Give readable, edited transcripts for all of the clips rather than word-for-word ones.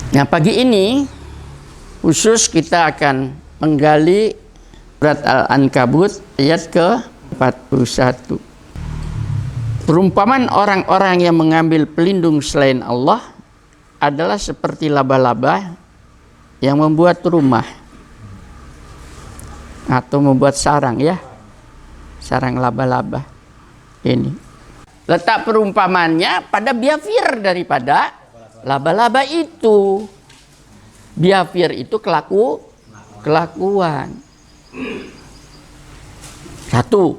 Nah, pagi ini khusus kita akan menggali surat Al-Ankabut ayat ke-41. Perumpamaan orang-orang yang mengambil pelindung selain Allah adalah seperti laba-laba yang membuat rumah atau membuat sarang, ya, sarang laba-laba. Ini letak perumpamannya pada biafir daripada laba-laba itu. Biafir itu kelakuan. Satu,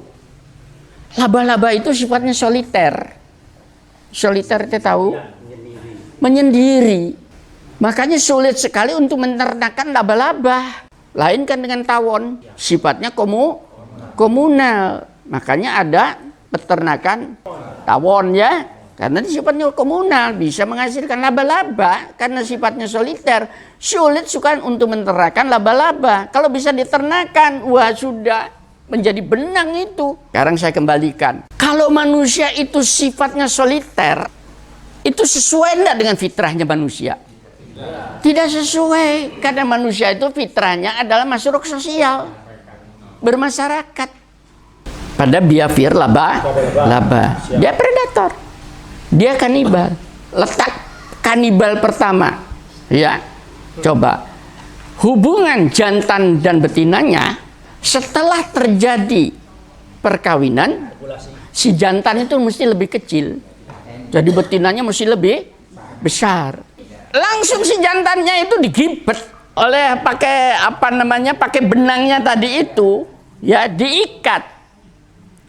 laba-laba itu sifatnya soliter. Soliter itu tahu? Menyendiri. Makanya sulit sekali untuk menternakan laba-laba. Lain kan dengan tawon, sifatnya komunal. Makanya ada peternakan tawon, ya. Karena sifatnya komunal, bisa menghasilkan laba-laba. Karena sifatnya soliter, sulit sekali untuk menternakan laba-laba. Kalau bisa diternakan, wah sudah menjadi benang itu. Sekarang saya kembalikan. Kalau manusia itu sifatnya soliter, itu sesuai enggak dengan fitrahnya manusia? Tidak sesuai. Karena manusia itu fitrahnya adalah makhluk sosial, bermasyarakat. Pada biafir laba. Dia predator. Dia kanibal. Letak kanibal pertama, ya. Coba hubungan jantan dan betinanya setelah terjadi perkawinan, si jantan itu mesti lebih kecil, jadi betinanya mesti lebih besar. Langsung si jantannya itu digibet oleh pakai benangnya tadi itu, ya, diikat.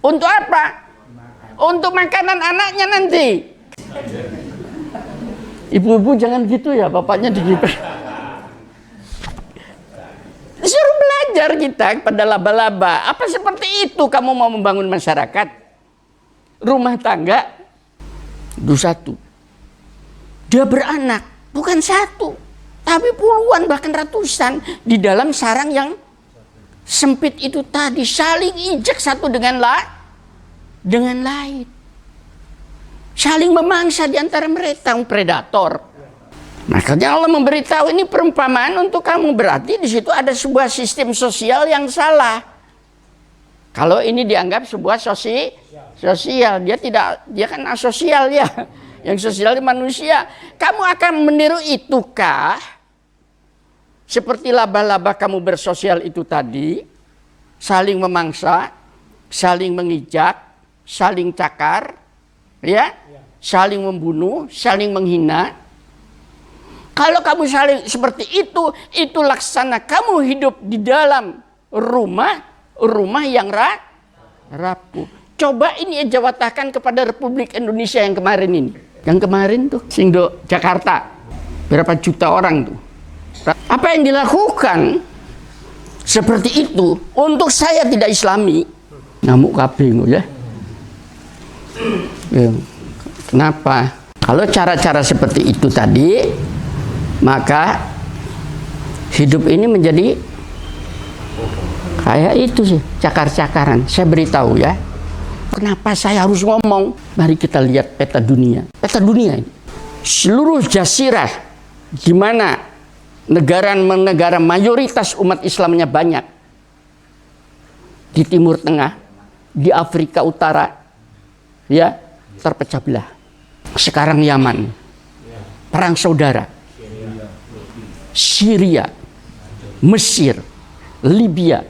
Untuk apa? Untuk makanan anaknya nanti. Ibu-ibu jangan gitu ya, bapaknya digibet. Suruh belajar kita pada laba-laba. Apa seperti itu kamu mau membangun masyarakat? Rumah tangga itu satu. Dia beranak, bukan satu, tapi puluhan bahkan ratusan di dalam sarang yang sempit itu tadi, saling injek satu dengan lain. Saling memangsa di antara mereka, predator. Makanya Allah memberitahu ini perumpamaan untuk kamu. Berarti di situ ada sebuah sistem sosial yang salah. Kalau ini dianggap sebuah sosial, dia kan asosial, ya. Yang sosial di manusia. Kamu akan meniru itukah? Seperti laba-laba kamu bersosial itu tadi, saling memangsa, saling mengijak, saling cakar, ya, saling membunuh, saling menghina. Kalau kamu saling seperti itu laksana kamu hidup di dalam rumah yang rapuh. Coba ini jawatakan kepada Republik Indonesia yang kemarin ini. Yang kemarin tuh, Singdo Jakarta. Berapa juta orang tuh. Apa yang dilakukan seperti itu untuk saya tidak Islami. Ngamuk kabeh ya. Kenapa? Kalau cara-cara seperti itu tadi, maka hidup ini menjadi kayak itu sih, cakar-cakaran. Saya beritahu ya, kenapa saya harus ngomong? Mari kita lihat peta dunia. Peta dunia ini, seluruh jazirah di mana negara mayoritas umat Islamnya banyak, di Timur Tengah, di Afrika Utara, ya, terpecah belah. Sekarang Yaman, perang saudara, Syria, Mesir, Libya,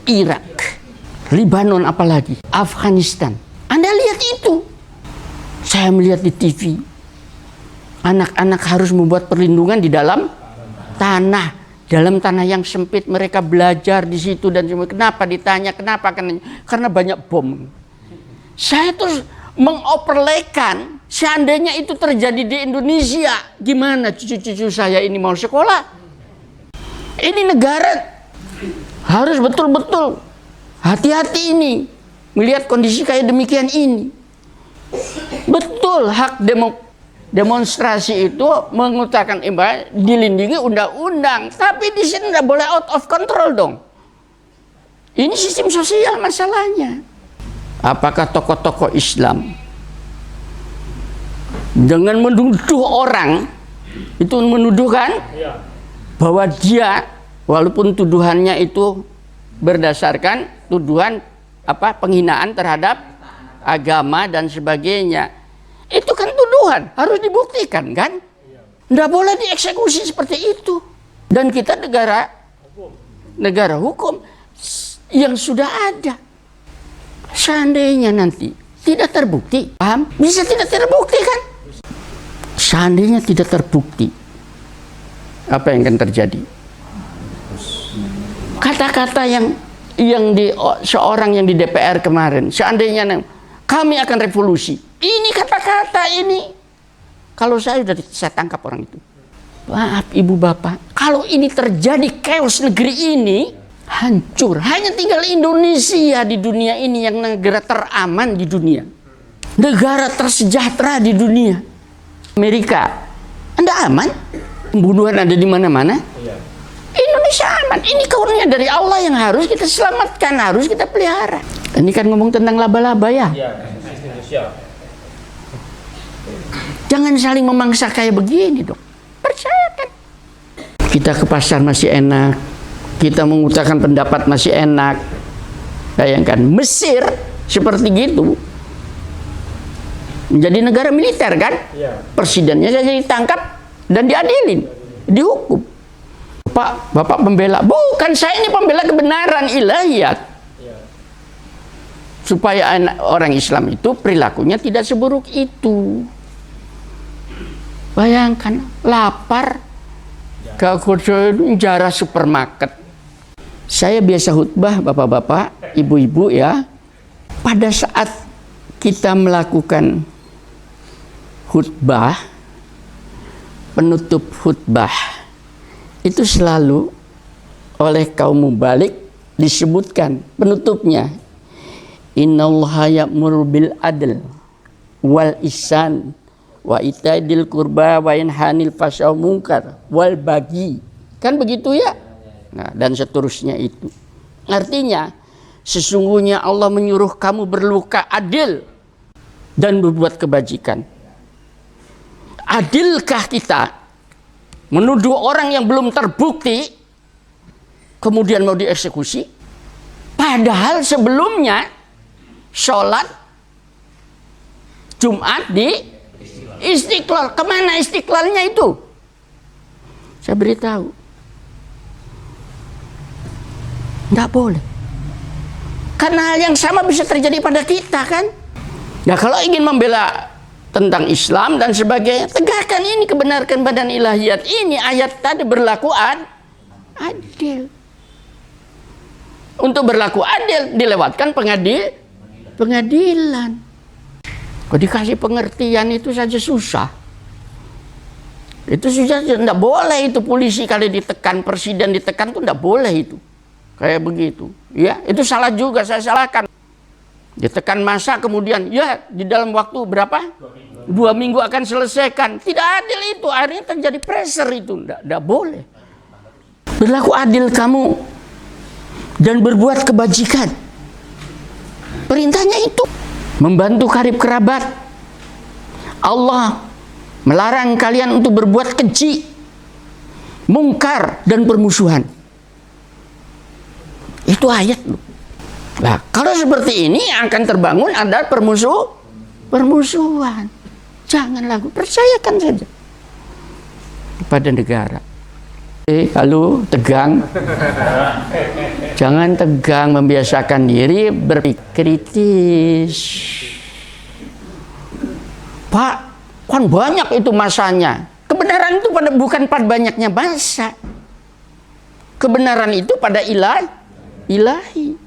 Irak, Lebanon, apalagi Afghanistan. Anda lihat itu. Saya melihat di TV, anak-anak harus membuat perlindungan di dalam tanah yang sempit. Mereka belajar di situ dan kenapa ditanya kenapa? Karena banyak bom. Saya terus mengoperlekan, seandainya itu terjadi di Indonesia, gimana cucu-cucu saya ini mau sekolah? Ini negara harus betul-betul hati-hati ini melihat kondisi kayak demikian ini. Betul, hak demonstrasi itu mengutarakan dilindungi undang-undang, tapi di sini tidak boleh out of control dong. Ini sistem sosial masalahnya. Apakah tokoh-tokoh Islam dengan menuduh orang Itu menuduh kan? Bahwa dia, walaupun tuduhannya itu berdasarkan tuduhan penghinaan terhadap agama dan sebagainya. Itu kan tuduhan, harus dibuktikan kan? Nggak boleh dieksekusi seperti itu. Dan kita negara hukum yang sudah ada. Seandainya nanti tidak terbukti, paham? Bisa tidak terbukti kan? Seandainya tidak terbukti, apa yang akan terjadi? Kata-kata yang seorang yang di DPR kemarin, seandainya kami akan revolusi. Ini kata-kata ini, kalau saya tangkap orang itu. Maaf ibu bapak, kalau ini terjadi chaos negeri ini, hancur. Hanya tinggal Indonesia di dunia ini yang negara teraman di dunia. Negara tersejahtera di dunia. Amerika, Anda aman? Pembunuhan ada di mana-mana? Indonesia aman. Ini karunia dari Allah yang harus kita selamatkan, harus kita pelihara. Ini kan ngomong tentang laba-laba ya. Jangan saling memangsa kayak begini dong. Percayakan. Kita ke pasar masih enak. Kita mengutarakan pendapat masih enak. Bayangkan Mesir seperti gitu. Menjadi negara militer kan? Presidennya saja ditangkap dan diadilin, dihukum. Bapak pembela, bukan saya ini pembela kebenaran ilahiyat. Supaya orang Islam itu perilakunya tidak seburuk itu. Bayangkan, lapar, gak kudu penjara supermarket. Saya biasa khutbah bapak-bapak, ibu-ibu ya. Pada saat kita melakukan khutbah, penutup khutbah, itu selalu oleh kaum mubalik disebutkan penutupnya, innallaha ya'muru bil adl wal ihsan wa itaidil qurba wa yanhanil fahsya'i munkar wal bagi. Kan begitu ya? Nah, dan seterusnya itu. Artinya sesungguhnya Allah menyuruh kamu berluka adil dan berbuat kebajikan. Adilkah kita menuduh orang yang belum terbukti kemudian mau dieksekusi? Padahal sebelumnya sholat Jumat di Istiqlal. Kemana Istiqlalnya itu? Saya beritahu, nggak boleh. Karena hal yang sama bisa terjadi pada kita kan. Nah kalau ingin membela tentang Islam dan sebagainya, tegakkan ini, kebenarkan badan ilahiyat ini. Ayat tadi berlaku adil. Untuk berlaku adil dilewatkan pengadilan. Kok dikasih pengertian itu saja susah. Itu sudah tidak boleh itu. Polisi kali ditekan, presiden ditekan itu tidak boleh itu. Kayak begitu. Ya, itu salah juga, saya salahkan. Ditekan massa kemudian ya di dalam waktu berapa? 2 minggu akan selesaikan. Tidak adil itu. Akhirnya terjadi pressure itu. Tidak boleh. Berlaku adil kamu dan berbuat kebajikan. Perintahnya itu. Membantu karib kerabat. Allah melarang kalian untuk berbuat keji, mungkar dan permusuhan. Itu ayat loh. Nah, kalau seperti ini akan terbangun ada permusuhan. Jangan lagu, percayakan saja kepada negara. Halo, tegang. Jangan tegang, membiasakan diri berpikir kritis. Pak, kan banyak itu masanya. Kebenaran itu bukan pada banyaknya masa. Kebenaran itu pada ilahi.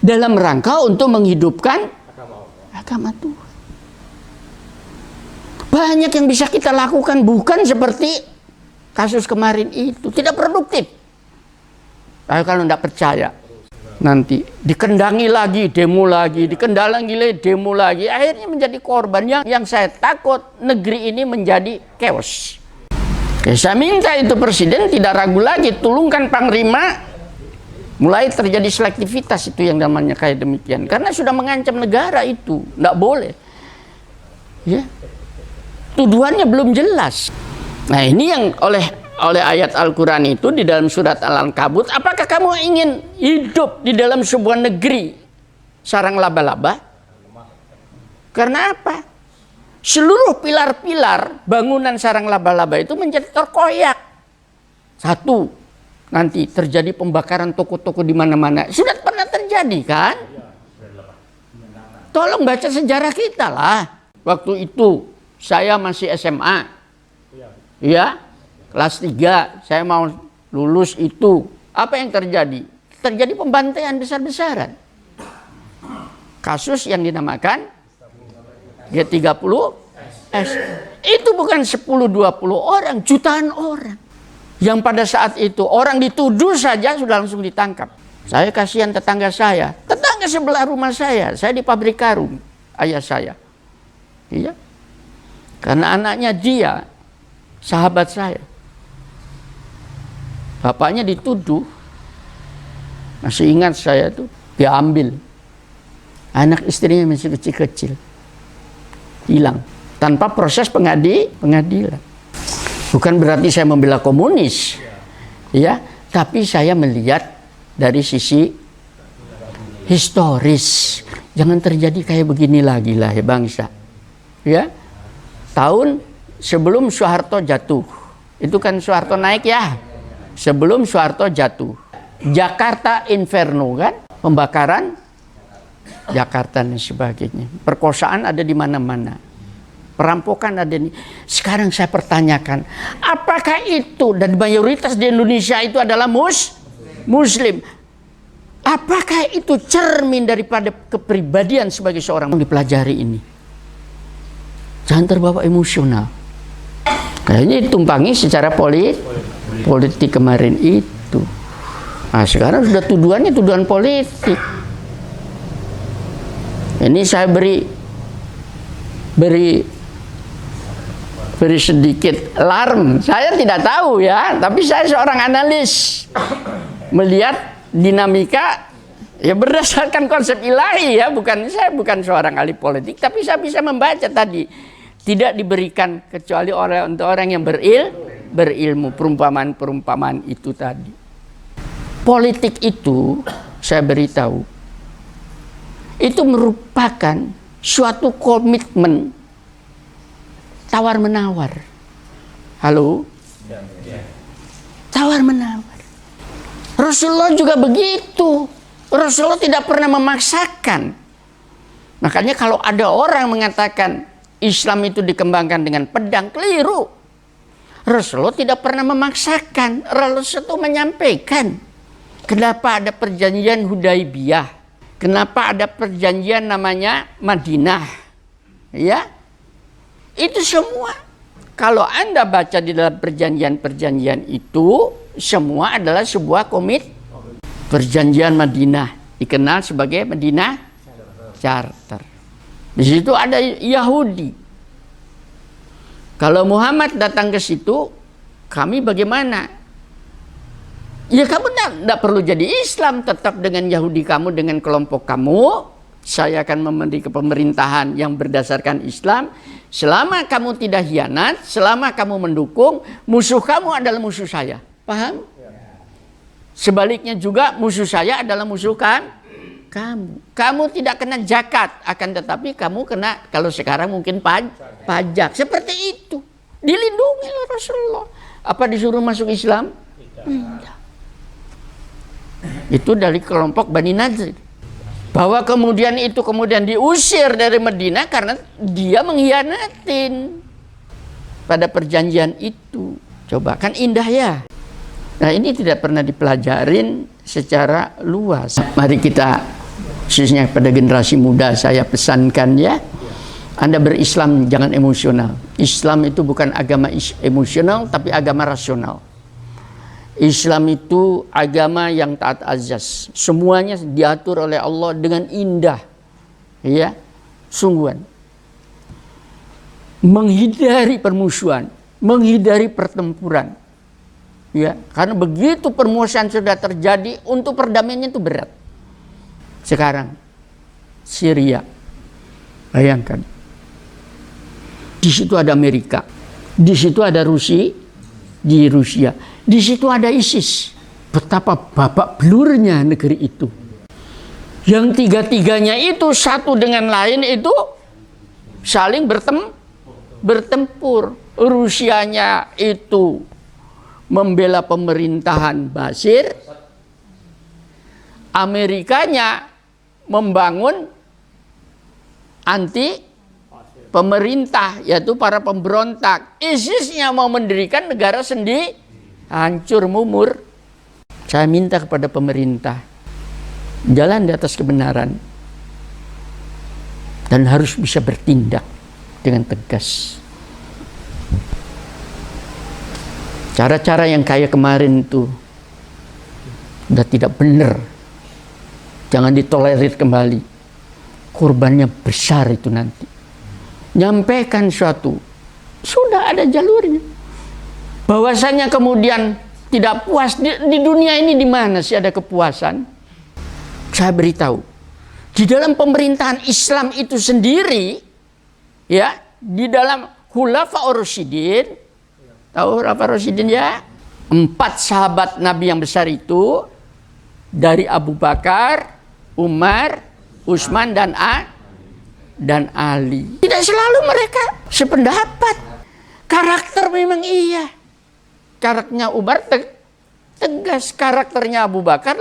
Dalam rangka untuk menghidupkan agama Tuhan. Banyak yang bisa kita lakukan, bukan seperti kasus kemarin itu. Tidak produktif. Kalau tidak percaya, nanti dikendangi lagi, demo lagi, demo lagi. Akhirnya menjadi korban. Yang saya takut negeri ini menjadi chaos. Ya, saya minta itu presiden tidak ragu lagi, tulungkan panglima. Mulai terjadi selektivitas itu yang namanya kayak demikian. Karena sudah mengancam negara itu. Tidak boleh. Ya. Tuduhannya belum jelas. Nah, ini yang oleh ayat Al-Quran itu di dalam surat Al-Ankabut. Apakah kamu ingin hidup di dalam sebuah negeri sarang laba-laba? Karena apa? Seluruh pilar-pilar bangunan sarang laba-laba itu menjadi terkoyak. Satu, nanti terjadi pembakaran toko-toko di mana-mana. Sudah pernah terjadi kan? Tolong baca sejarah kita lah. Waktu itu saya masih SMA. Ya, kelas 3 saya mau lulus itu. Apa yang terjadi? Terjadi pembantaian besar-besaran. Kasus yang dinamakan G30S. Itu bukan 10-20 orang, jutaan orang. Yang pada saat itu orang dituduh saja sudah langsung ditangkap. Saya kasihan tetangga saya. Tetangga sebelah rumah saya di pabrik karung, ayah saya. Iya. Karena anaknya dia sahabat saya. Bapaknya dituduh. Masih ingat saya tuh, diambil. Anak istrinya masih kecil-kecil. Hilang tanpa proses pengadilan. Bukan berarti saya membela komunis. Ya, tapi saya melihat dari sisi historis. Jangan terjadi kayak begini lagi lah ya bangsa. Ya. Tahun sebelum Soeharto jatuh, itu kan Soeharto naik ya. Sebelum Soeharto jatuh, Jakarta Inferno kan, pembakaran Jakarta dan sebagainya. Perkosaan ada di mana-mana, perampokan ada di. Sekarang saya pertanyakan, apakah itu dan mayoritas di Indonesia itu adalah Muslim? Apakah itu cermin daripada kepribadian sebagai seorang yang dipelajari ini? Jangan terbawa emosional. Kayaknya ditumpangi secara politik kemarin itu. Nah, sekarang sudah tuduhannya tuduhan politik. Ini saya beri sedikit alarm. Saya tidak tahu ya, tapi saya seorang analis melihat dinamika ya berdasarkan konsep ilahi ya, saya bukan seorang ahli politik, tapi saya bisa membaca tadi. Tidak diberikan kecuali untuk orang yang berilmu, perumpamaan itu tadi. Politik itu, saya beritahu, itu merupakan suatu komitmen tawar-menawar. Halo? Tawar-menawar. Rasulullah juga begitu. Rasulullah tidak pernah memaksakan. Makanya kalau ada orang mengatakan Islam itu dikembangkan dengan pedang, keliru. Rasulullah tidak pernah memaksakan. Rasulullah itu menyampaikan. Kenapa ada perjanjian Hudaibiyah? Kenapa ada perjanjian namanya Madinah? Ya, itu semua. Kalau Anda baca di dalam perjanjian-perjanjian itu, semua adalah sebuah perjanjian Madinah. Dikenal sebagai Madinah Charter. Di situ ada Yahudi. Kalau Muhammad datang ke situ, kami bagaimana? Ya kamu tidak perlu jadi Islam, tetap dengan Yahudi kamu, dengan kelompok kamu. Saya akan memberi kepemerintahan yang berdasarkan Islam. Selama kamu tidak hianat, selama kamu mendukung, musuh kamu adalah musuh saya. Paham? Sebaliknya juga musuh saya adalah musuh kamu. Kamu tidak kena zakat, akan tetapi kamu kena, kalau sekarang mungkin pajak. Seperti itu. Dilindungi oleh Rasulullah. Apa disuruh masuk Islam? Tidak. Itu dari kelompok Bani Nadir. Bahwa kemudian diusir dari Madinah karena dia mengkhianatin pada perjanjian itu. Coba, kan indah ya. Nah, ini tidak pernah dipelajarin secara luas. Mari kita, khususnya pada generasi muda, saya pesankan ya, Anda berislam jangan emosional. Islam itu bukan agama emosional, tapi agama rasional. Islam itu agama yang taat azas. Semuanya diatur oleh Allah dengan indah. Ya, sungguhan. Menghindari permusuhan, menghindari pertempuran. Ya, karena begitu permusuhan sudah terjadi, untuk perdamaiannya itu berat. Sekarang Syria, bayangkan, di situ ada Amerika, di situ ada Rusia, di Rusia. Di situ ada ISIS. Betapa babak belurnya negeri itu. Yang tiga-tiganya itu satu dengan lain itu saling bertempur. Rusianya itu membela pemerintahan Bashir, Amerikanya membangun anti pemerintah, yaitu para pemberontak. ISIS-nya mau mendirikan negara sendiri, hancur mumur. Saya minta kepada pemerintah, jalan di atas kebenaran dan harus bisa bertindak dengan tegas. Cara-cara yang kayak kemarin itu udah tidak benar. Jangan ditolerir kembali. Kurbannya besar itu nanti. Nyampaikan suatu, sudah ada jalurnya. Bahwasanya kemudian tidak puas di dunia ini, di mana sih ada kepuasan? Saya beritahu, di dalam pemerintahan Islam itu sendiri, ya, di dalam Khulafaur Rasyidin, tahu Khulafaur Rasyidin ya? 4 sahabat Nabi yang besar itu, dari Abu Bakar, Umar, Utsman dan Ali. Tidak selalu mereka sependapat. Karakter memang iya. Karakternya Umar tegas, karakternya Abu Bakar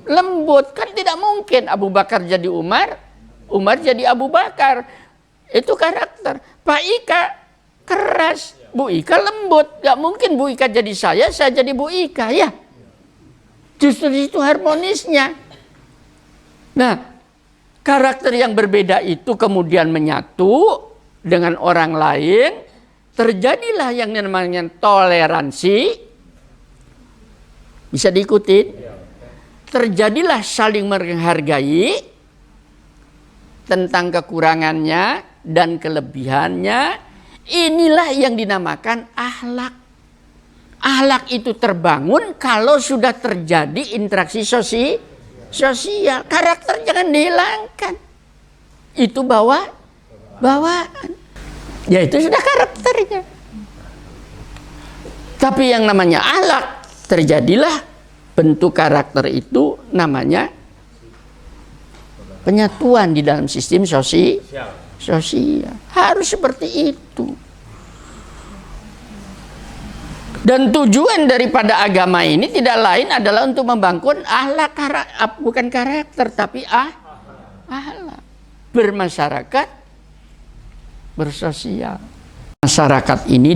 lembut. Kan tidak mungkin Abu Bakar jadi Umar, Umar jadi Abu Bakar. Itu karakter. Pak Ika keras, Bu Ika lembut. Gak mungkin Bu Ika jadi saya jadi Bu Ika, ya. Justru itu harmonisnya. Nah, karakter yang berbeda itu kemudian menyatu dengan orang lain, terjadilah yang namanya toleransi, bisa diikuti, terjadilah saling menghargai tentang kekurangannya dan kelebihannya. Inilah yang dinamakan akhlak. Akhlak itu terbangun kalau sudah terjadi interaksi sosial. Karakter jangan dihilangkan. Itu bawaan. Ya itu sudah karakternya. Tapi yang namanya akhlak, terjadilah bentuk karakter itu namanya penyatuan di dalam sistem sosial. Harus seperti itu. Dan tujuan daripada agama ini tidak lain adalah untuk membangun akhlak, bukan karakter, tapi akhlak. Bermasyarakat, bersosial. Masyarakat ini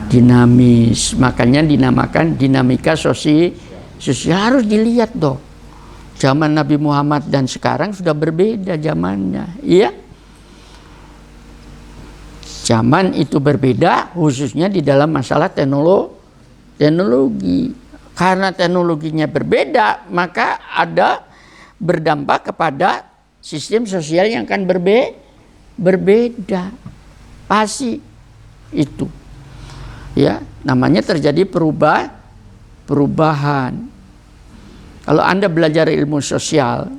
dinamis, makanya dinamakan dinamika sosial. Harus dilihat dong. Zaman Nabi Muhammad dan sekarang sudah berbeda zamannya, iya. Zaman itu berbeda, khususnya di dalam masalah teknologi. Karena teknologinya berbeda, maka ada berdampak kepada sistem sosial yang akan berbeda. Pasti itu. Ya, namanya terjadi perubahan. Kalau Anda belajar ilmu sosial,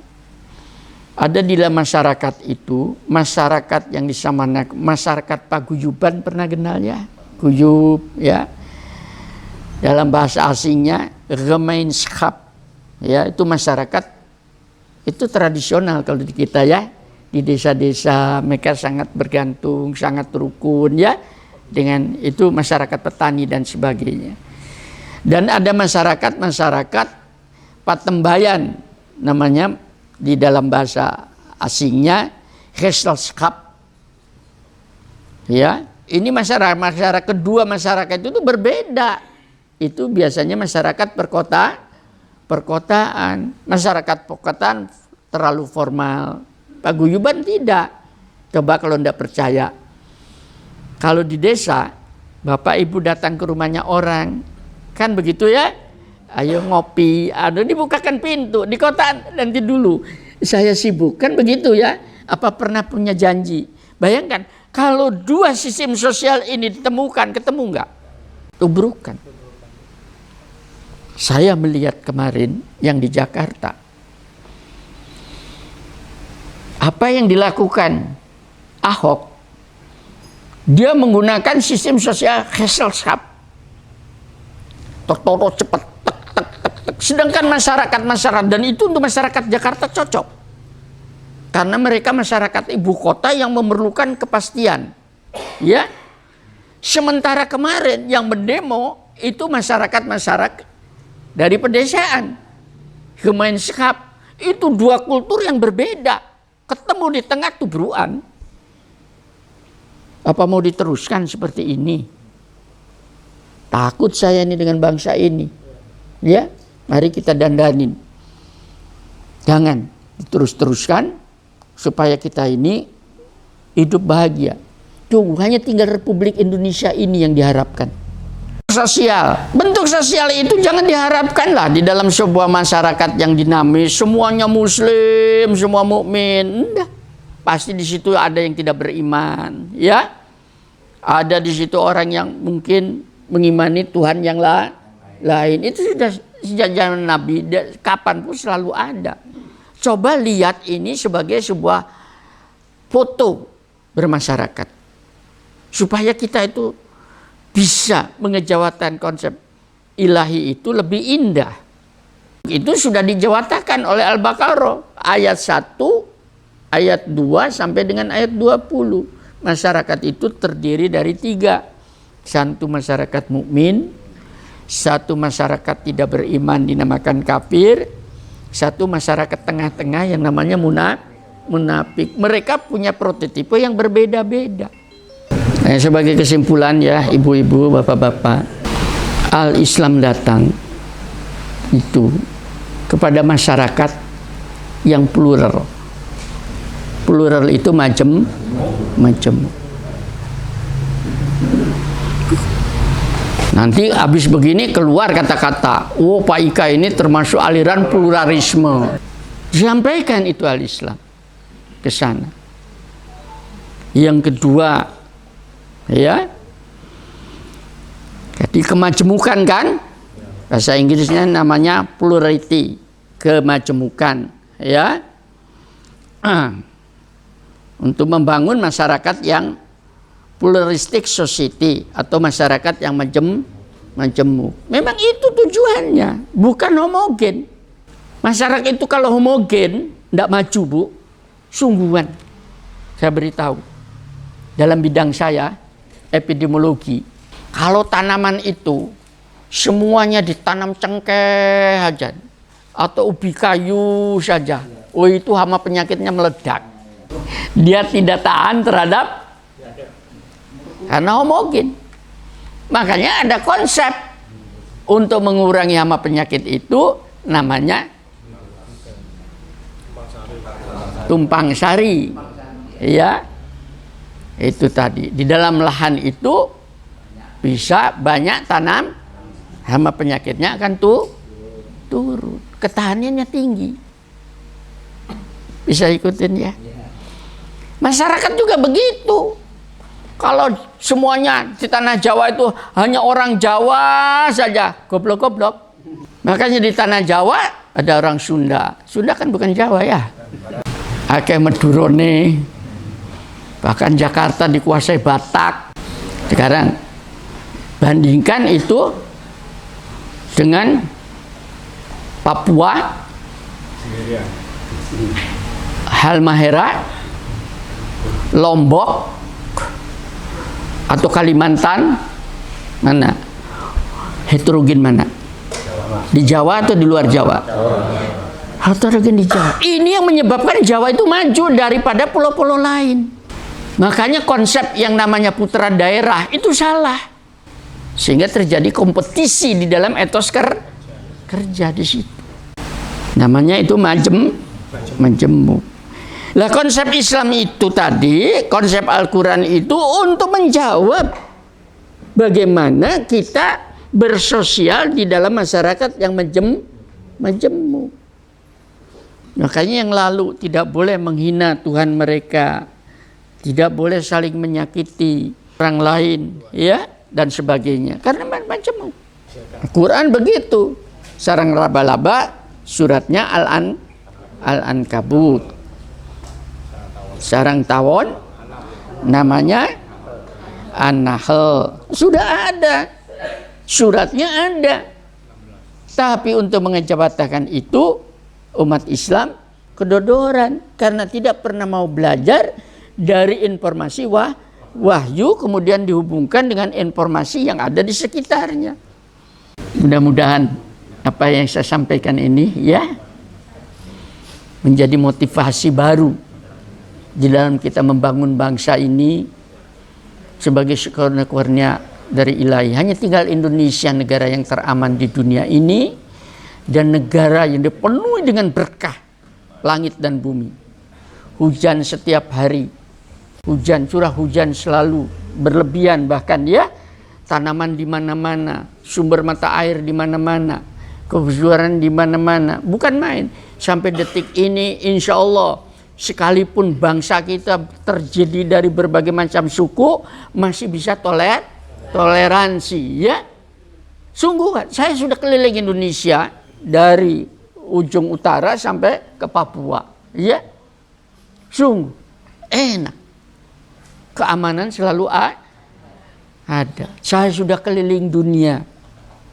ada di dalam masyarakat itu, masyarakat yang disamakan masyarakat paguyuban, pernah kenal ya? Guyub, ya. Dalam bahasa asingnya Gemeenschap. Ya, itu masyarakat itu tradisional kalau di kita ya. Di desa-desa mereka sangat bergantung, sangat rukun ya. Dengan itu masyarakat petani dan sebagainya. Dan ada masyarakat Patembayan namanya. Di dalam bahasa asingnya Gesellschaft. Ya, ini masyarakat kedua masyarakat itu berbeda. Itu biasanya masyarakat perkotaan. Masyarakat perkotaan terlalu formal. Paguyuban tidak. Coba kalau tidak percaya. Kalau di desa, Bapak Ibu datang ke rumahnya orang, kan begitu ya? Ayo ngopi, dibukakan pintu. Di kota nanti dulu, saya sibuk, kan begitu ya? Apa pernah punya janji? Bayangkan, kalau dua sistem sosial ini ditemukan, ketemu nggak? Tubrukan. Saya melihat kemarin yang di Jakarta. Apa yang dilakukan Ahok? Dia menggunakan sistem sosial Gesellschaft. Toro cepat, tek, tek, tek, tek. Sedangkan masyarakat dan itu untuk masyarakat Jakarta cocok. Karena mereka masyarakat ibu kota yang memerlukan kepastian. Ya. Sementara kemarin yang berdemo itu masyarakat dari pedesaan. Gemeenschap. Itu dua kultur yang berbeda. Ketemu di tengah tubruan. Apa mau diteruskan seperti ini? Takut saya ini dengan bangsa ini. Ya, mari kita dandanin. Jangan terus-teruskan supaya kita ini hidup bahagia. Tuh, hanya tinggal Republik Indonesia ini yang diharapkan. Sosial, bentuk sosial itu jangan diharapkan lah di dalam sebuah masyarakat yang dinamis, semuanya muslim, semua mukmin. Enggak. Pasti di situ ada yang tidak beriman, ya. Ada di situ orang yang mungkin mengimani Tuhan yang lain. Itu sudah sejak zaman Nabi, kapanpun selalu ada. Coba lihat ini sebagai sebuah foto bermasyarakat. Supaya kita itu bisa mengejawatan konsep ilahi itu lebih indah. Itu sudah dijawatakan oleh Al-Baqarah ayat 1, ayat 2 sampai dengan ayat 20. Masyarakat itu terdiri dari 3. Satu masyarakat mukmin, satu masyarakat tidak beriman dinamakan kafir, satu masyarakat tengah-tengah yang namanya munafik. Mereka punya prototipe yang berbeda-beda. Nah, sebagai kesimpulan ya ibu-ibu, bapak-bapak, Al-Islam datang itu kepada masyarakat yang plural. Plural itu macam. Nanti habis begini keluar kata-kata, oh Pak Ika ini termasuk aliran pluralisme. Sampaikan itu Al-Islam ke sana. Yang kedua, ya, jadi kemajemukan kan, bahasa Inggrisnya namanya plurality, kemajemukan, ya. Untuk membangun masyarakat yang pluralistic society atau masyarakat yang majemuk. Memang itu tujuannya, bukan homogen. Masyarakat itu kalau homogen, tidak maju, Bu. Sungguhan. Saya beritahu. Dalam bidang saya, epidemiologi. Kalau tanaman itu semuanya ditanam cengkeh aja, atau ubi kayu saja, oh itu hama penyakitnya meledak. Dia tidak tahan terhadap karena homogen. Makanya ada konsep untuk mengurangi hama penyakit itu namanya tumpang sari. Ya. Itu tadi. Di dalam lahan itu bisa banyak tanam, hama penyakitnya akan turun. Ketahanannya tinggi. Bisa ikutin ya. Masyarakat juga begitu. Kalau semuanya di tanah Jawa itu hanya orang Jawa saja, goblok-goblok. Makanya di tanah Jawa ada orang Sunda. Sunda kan bukan Jawa ya. Akeh Medurone. Bahkan Jakarta dikuasai Batak. Sekarang bandingkan itu dengan Papua, Halmahera, Lombok, atau Kalimantan, mana? Heterogen mana? Di Jawa atau di luar Jawa? Heterogen di Jawa. Ini yang menyebabkan Jawa itu maju daripada pulau-pulau lain. Makanya konsep yang namanya putra daerah itu salah. Sehingga terjadi kompetisi di dalam etos kerja di situ. Namanya itu majemuk. Lah konsep Islam itu tadi, konsep Al-Quran itu untuk menjawab bagaimana kita bersosial di dalam masyarakat yang majemuk. Makanya yang lalu tidak boleh menghina Tuhan mereka, tidak boleh saling menyakiti orang lain, ya, dan sebagainya. Karena majemuk. Al-Quran begitu. Sarang laba-laba, suratnya Al-Ankabut. Sarang tawon namanya An-Nahl. Sudah ada. Suratnya ada. Tapi untuk mengejawantahkan itu, umat Islam kedodoran karena tidak pernah mau belajar dari informasi wahyu kemudian dihubungkan dengan informasi yang ada di sekitarnya. Mudah-mudahan apa yang saya sampaikan ini ya menjadi motivasi baru di dalam kita membangun bangsa ini sebagai karunia dari Ilahi. Hanya tinggal Indonesia, negara yang teraman di dunia ini dan negara yang dipenuhi dengan berkah langit dan bumi. Hujan setiap hari, hujan, curah hujan selalu berlebihan, bahkan ya tanaman di mana-mana, sumber mata air di mana-mana, kesuburan di mana-mana, bukan main. Sampai detik ini insya Allah sekalipun bangsa kita terdiri dari berbagai macam suku masih bisa toleransi ya. Sungguh saya sudah keliling Indonesia dari ujung utara sampai ke Papua ya. Sungguh enak. Keamanan selalu ada. Saya sudah keliling dunia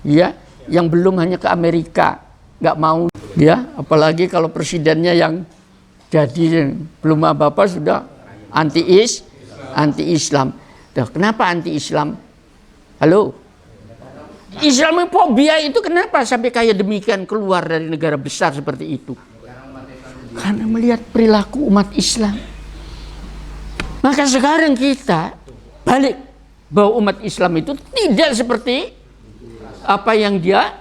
ya, yang belum hanya ke Amerika, nggak mau ya, apalagi kalau presidennya yang jadi belum apa-apa sudah anti-Islam. Kenapa anti-Islam? Halo? Islamophobia itu kenapa sampai kayak demikian keluar dari negara besar seperti itu? Karena melihat perilaku umat Islam. Maka sekarang kita balik bahwa umat Islam itu tidak seperti apa yang dia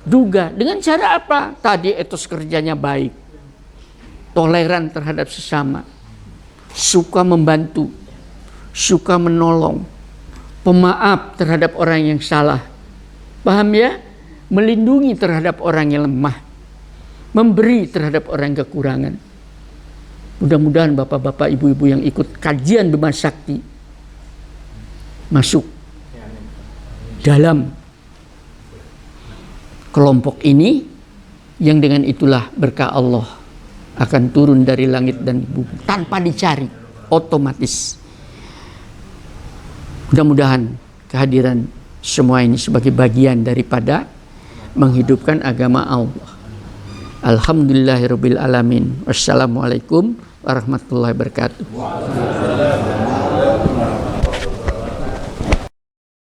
duga. Dengan cara apa? Tadi etos kerjanya baik, toleran terhadap sesama, suka membantu, suka menolong, pemaaf terhadap orang yang salah. Paham ya? Melindungi terhadap orang yang lemah, memberi terhadap orang yang kekurangan. Mudah-mudahan bapak-bapak, ibu-ibu yang ikut kajian Bima Sakti masuk dalam kelompok ini yang dengan itulah berkah Allah akan turun dari langit dan bumi tanpa dicari, otomatis. Mudah-mudahan kehadiran semua ini sebagai bagian daripada menghidupkan agama Allah. Alhamdulillahirabbil alamin. Wassalamualaikum warahmatullahi wabarakatuh.